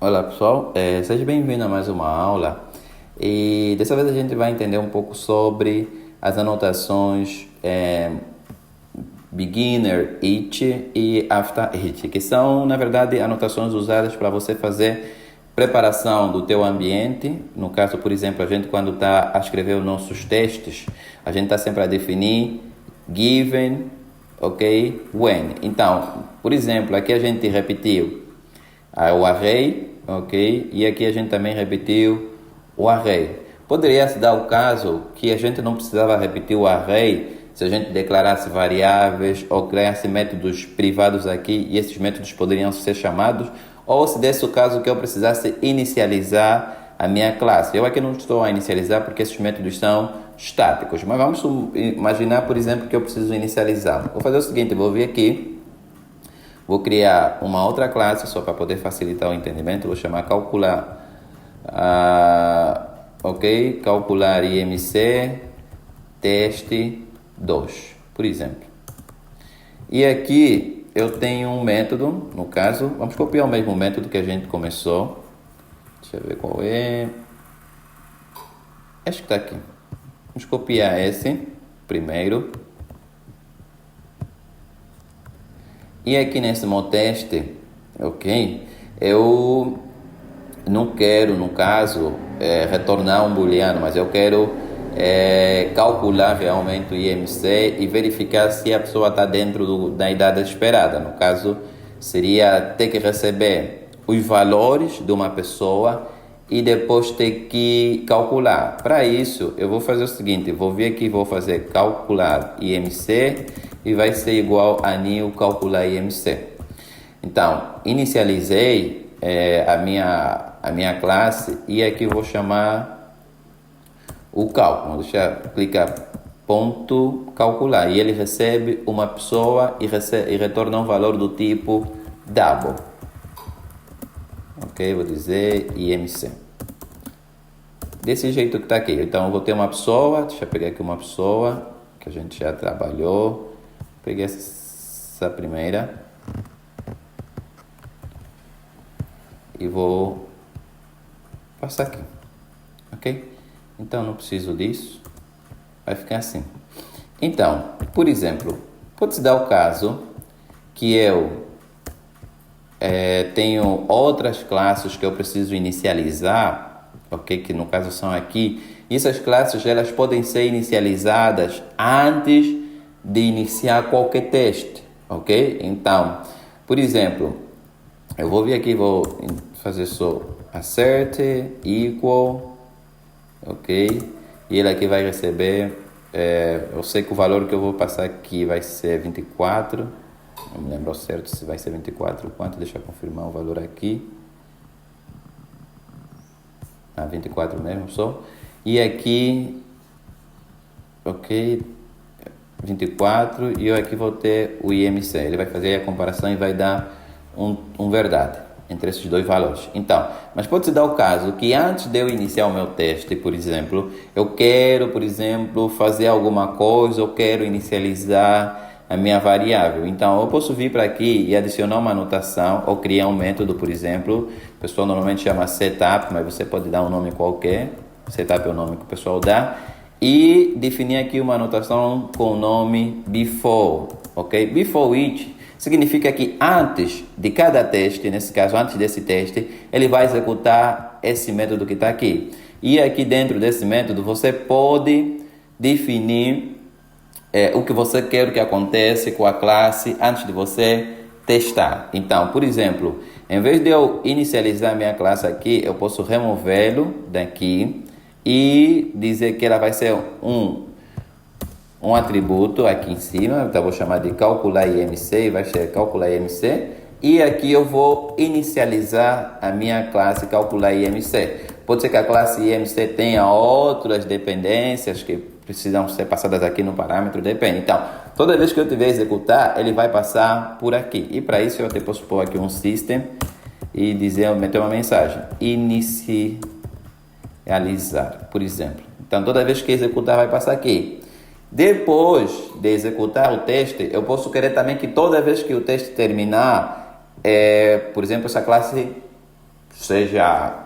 Olá pessoal, seja bem-vindo a mais uma aula e dessa vez a gente vai entender um pouco sobre as anotações beginner it e after it, que são na verdade anotações usadas para você fazer preparação do teu ambiente. No caso, por exemplo, a gente quando está a escrever os nossos testes, a gente está sempre a definir given, ok, when. Então, por exemplo, aqui a gente repetiu o array, ok? E aqui a gente também repetiu o array. Poderia se dar o caso que a gente não precisava repetir o array se a gente declarasse variáveis ou criasse métodos privados aqui e esses métodos poderiam ser chamados, ou se desse o caso que eu precisasse inicializar a minha classe. Eu aqui não estou a inicializar porque esses métodos são estáticos, mas vamos imaginar, por exemplo, que eu preciso inicializar. Vou fazer o seguinte, vou vir aqui. Vou criar uma outra classe só para poder facilitar o entendimento. Vou chamar calcular, ok? Calcular IMC teste 2, por exemplo. E aqui eu tenho um método, no caso, vamos copiar o mesmo método que a gente começou. Deixa eu ver qual é. Acho que está aqui. Vamos copiar esse primeiro. E aqui nesse meu teste, ok? Eu não quero, no caso, retornar um booleano, mas eu quero calcular realmente o IMC e verificar se a pessoa está dentro da idade esperada. No caso, seria ter que receber os valores de uma pessoa e depois ter que calcular. Para isso, eu vou fazer o seguinte, vou vir aqui, vou fazer calcular IMC e vai ser igual a new calcular IMC. Então, inicializei a minha classe e aqui vou chamar o cálculo. Deixa eu clicar ponto calcular e ele recebe uma pessoa e retorna um valor do tipo double. Ok, vou dizer IMC. Desse jeito que está aqui. Então, eu vou ter uma pessoa, deixa eu pegar aqui uma pessoa que a gente já trabalhou. Peguei essa primeira e vou passar aqui, ok? Então não preciso disso, vai ficar assim. Então, por exemplo, pode-se dar o caso que eu tenho outras classes que eu preciso inicializar, ok? Que no caso são aqui. E essas classes elas podem ser inicializadas antes de iniciar qualquer teste, ok? Então, por exemplo, eu vou vir aqui, vou fazer só assert equal, ok? E ele aqui vai receber, eu sei que o valor que eu vou passar aqui vai ser 24, não me lembro certo se vai ser 24 quanto, deixa eu confirmar o valor aqui. 24 mesmo só. E aqui, ok, 24 e eu aqui vou ter o IMC. Ele vai fazer a comparação e vai dar um verdade entre esses dois valores. Então, mas pode-se dar o caso que antes de eu iniciar o meu teste, por exemplo, eu quero, por exemplo, fazer alguma coisa, eu quero inicializar a minha variável. Então, eu posso vir para aqui e adicionar uma anotação ou criar um método, por exemplo. O pessoal normalmente chama setup, mas você pode dar um nome qualquer. Setup é o nome que o pessoal dá. E definir aqui uma anotação com o nome before, ok? Before which significa que antes de cada teste, nesse caso antes desse teste, ele vai executar esse método que está aqui. E aqui dentro desse método você pode definir o que você quer que aconteça com a classe antes de você testar. Então, por exemplo, em vez de eu inicializar minha classe aqui, eu posso removê-lo daqui e dizer que ela vai ser um atributo aqui em cima, então vou chamar de calcular IMC e vai ser calcular IMC. E aqui eu vou inicializar a minha classe calcular IMC. Pode ser que a classe IMC tenha outras dependências que precisam ser passadas aqui no parâmetro, depende. Então, toda vez que eu tiver executar, ele vai passar por aqui. E para isso eu até posso pôr aqui um system e meter uma mensagem. Inicializar, por exemplo. Então, toda vez que executar, vai passar aqui. Depois de executar o teste, eu posso querer também que toda vez que o teste terminar, por exemplo, essa classe seja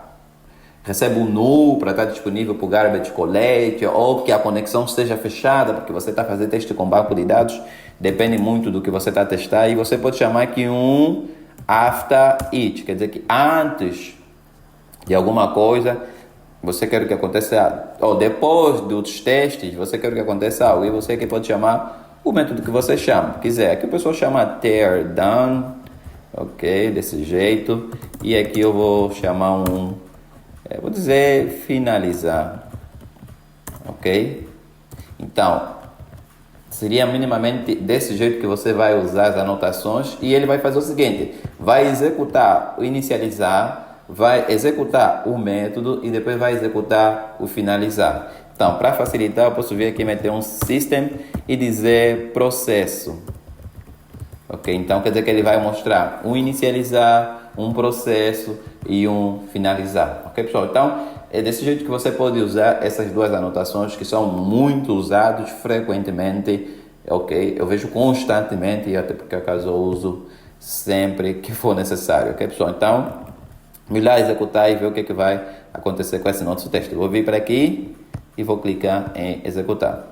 recebe um null para estar disponível para o garbage collect, ou que a conexão esteja fechada porque você está fazendo teste com banco de dados, depende muito do que você está a testar, e você pode chamar aqui um after it, quer dizer que antes de alguma coisa você quer que aconteça, ou depois dos testes você quer que aconteça algo, e você aqui pode chamar o método que você chama, quiser. Aqui o pessoal chama tear down, ok, desse jeito, e aqui eu vou chamar vou dizer finalizar, ok? Então, seria minimamente desse jeito que você vai usar as anotações, e ele vai fazer o seguinte, vai executar o inicializar, vai executar o método e depois vai executar o finalizar. Então, para facilitar, eu posso vir aqui meter um system e dizer processo. Ok, então quer dizer que ele vai mostrar um inicializar, um processo e um finalizar. Ok, pessoal? Então, é desse jeito que você pode usar essas duas anotações que são muito usadas frequentemente. Ok, eu vejo constantemente, e até porque acaso eu uso sempre que for necessário. Ok, pessoal? Então, vamos lá executar e ver o que vai acontecer com esse nosso teste. Eu vou vir para aqui e vou clicar em executar.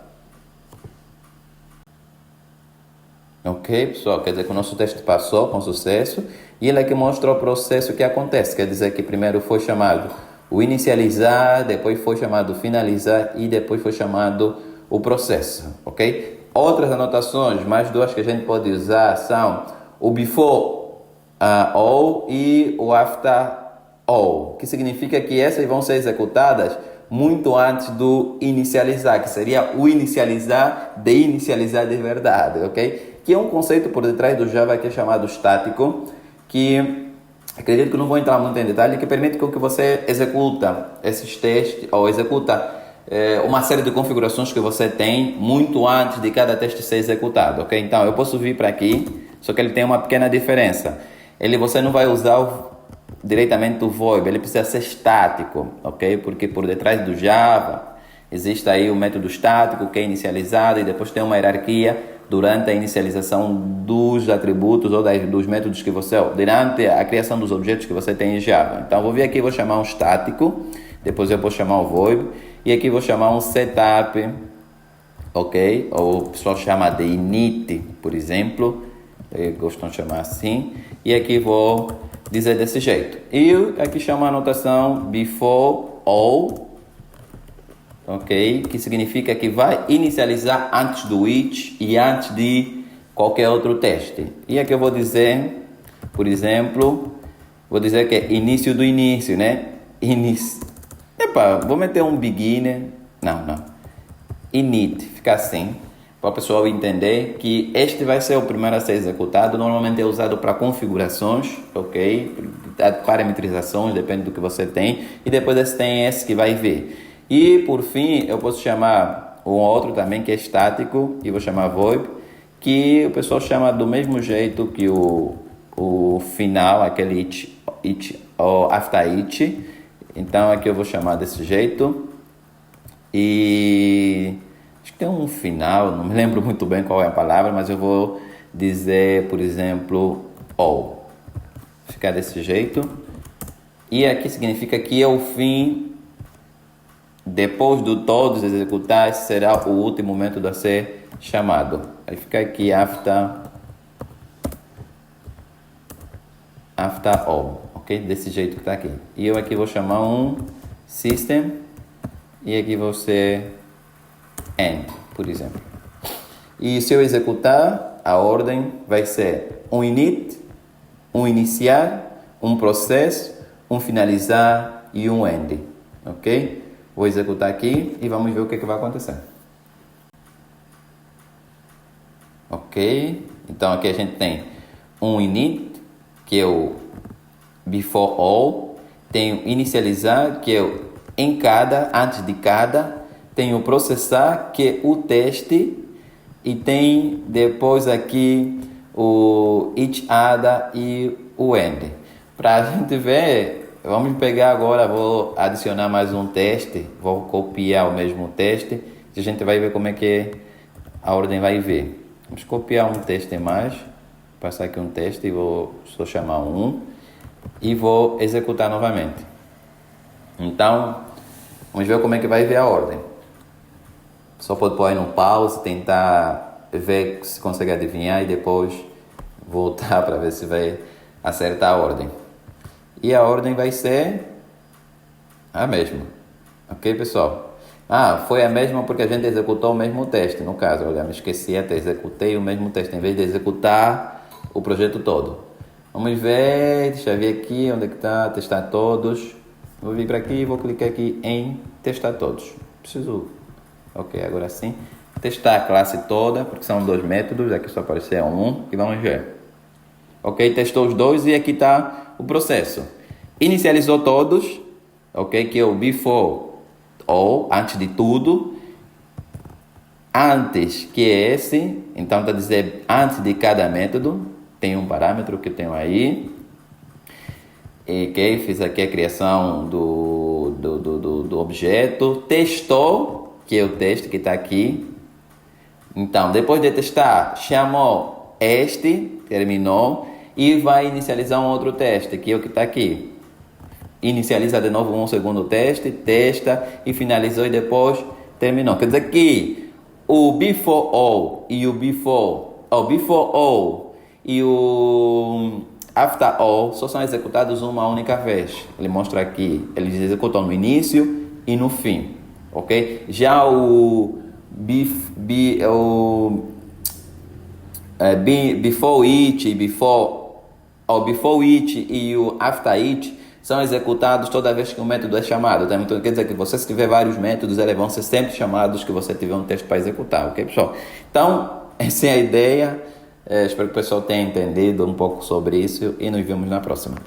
Ok, pessoal, quer dizer que o nosso teste passou com sucesso, e ele aqui mostra o processo que acontece, quer dizer que primeiro foi chamado o inicializar, depois foi chamado o finalizar e depois foi chamado o processo, ok? Outras anotações, mais duas que a gente pode usar são o before all e o after all, que significa que essas vão ser executadas muito antes do inicializar, que seria o inicializar de verdade, ok? Que é um conceito por detrás do Java que é chamado estático, que acredito que não vou entrar muito em detalhe, que permite que você executa esses testes, ou executa uma série de configurações que você tem muito antes de cada teste ser executado, ok? Então, eu posso vir para aqui, só que ele tem uma pequena diferença. Você não vai usar diretamente o VoIP, ele precisa ser estático, ok? Porque por detrás do Java existe aí o método estático que é inicializado, e depois tem uma hierarquia durante a inicialização dos atributos ou dos métodos que você, durante a criação dos objetos que você tem em Java. Então, vou vir aqui e vou chamar um estático, depois eu vou chamar o void, e aqui vou chamar um setup, ok? Ou o pessoal chama de init, por exemplo, gostam de chamar assim, e aqui vou dizer desse jeito. E aqui chama a anotação before all, ok? Que significa que vai inicializar antes do each e antes de qualquer outro teste. E aqui eu vou dizer, por exemplo, vou dizer que é início do início, né? Vou meter um beginner. Não. Init, fica assim, para o pessoal entender que este vai ser o primeiro a ser executado. Normalmente é usado para configurações, ok? Parametrizações, depende do que você tem. E depois tem esse que vai ver. E por fim, eu posso chamar um outro também que é estático, e vou chamar VoIP, que o pessoal chama do mesmo jeito que o final, aquele it ou after it. Então aqui eu vou chamar desse jeito. E acho que tem um final, não me lembro muito bem qual é a palavra, mas eu vou dizer, por exemplo, all. Ficar desse jeito. E aqui significa que é o fim. Depois de todos executar, esse será o último método a ser chamado. Aí fica aqui after all, ok? Desse jeito que está aqui. E eu aqui vou chamar um system, e aqui vou ser end, por exemplo. E se eu executar, a ordem vai ser um init, um iniciar, um processo, um finalizar e um end, ok? Vou executar aqui e vamos ver o que vai acontecer. Ok? Então aqui a gente tem um init, que é o before all. Tem o inicializar, que é o em cada, antes de cada. Tem o processar, que é o teste. E tem depois aqui o each other e o end. Para a gente ver... Vamos pegar agora, vou adicionar mais um teste, vou copiar o mesmo teste, e a gente vai ver como é que a ordem vai ver. Vamos copiar um teste mais, passar aqui um teste e vou só chamar um. e vou executar novamente. Então, vamos ver como é que vai ver a ordem. Só pode pôr aí no pause, tentar ver se consegue adivinhar e depois voltar para ver se vai acertar a ordem. E a ordem vai ser a mesma. Ok, pessoal? Foi a mesma porque a gente executou o mesmo teste. No caso, olha, me esqueci até, executei o mesmo teste em vez de executar o projeto todo. Vamos ver, deixa eu ver aqui onde é que está, testar todos. Vou vir para aqui e vou clicar aqui em testar todos. Ok, agora sim. Testar a classe toda, porque são 2 métodos, aqui só apareceu um e vamos ver. Ok, testou os 2 e aqui está o processo. Inicializou todos, ok, que é o before ou antes de tudo. Antes, que é esse, então está a dizer antes de cada método, tem um parâmetro que eu tenho aí. Ok, fiz aqui a criação do objeto. Testou, que é o teste que está aqui. Então, depois de testar, chamou este, terminou, e vai inicializar um outro teste, que é o que está aqui. Inicializa de novo um segundo teste, testa e finalizou e depois terminou. Quer dizer que o before all e o after all só são executados uma única vez. Ele mostra aqui, eles executam no início e no fim, ok? Já o before each e o after each são executados toda vez que um método é chamado. Então, quer dizer que você, se tiver vários métodos, eles vão ser sempre chamados que você tiver um texto para executar, ok, pessoal? Então, essa é a ideia. Espero que o pessoal tenha entendido um pouco sobre isso e nos vemos na próxima.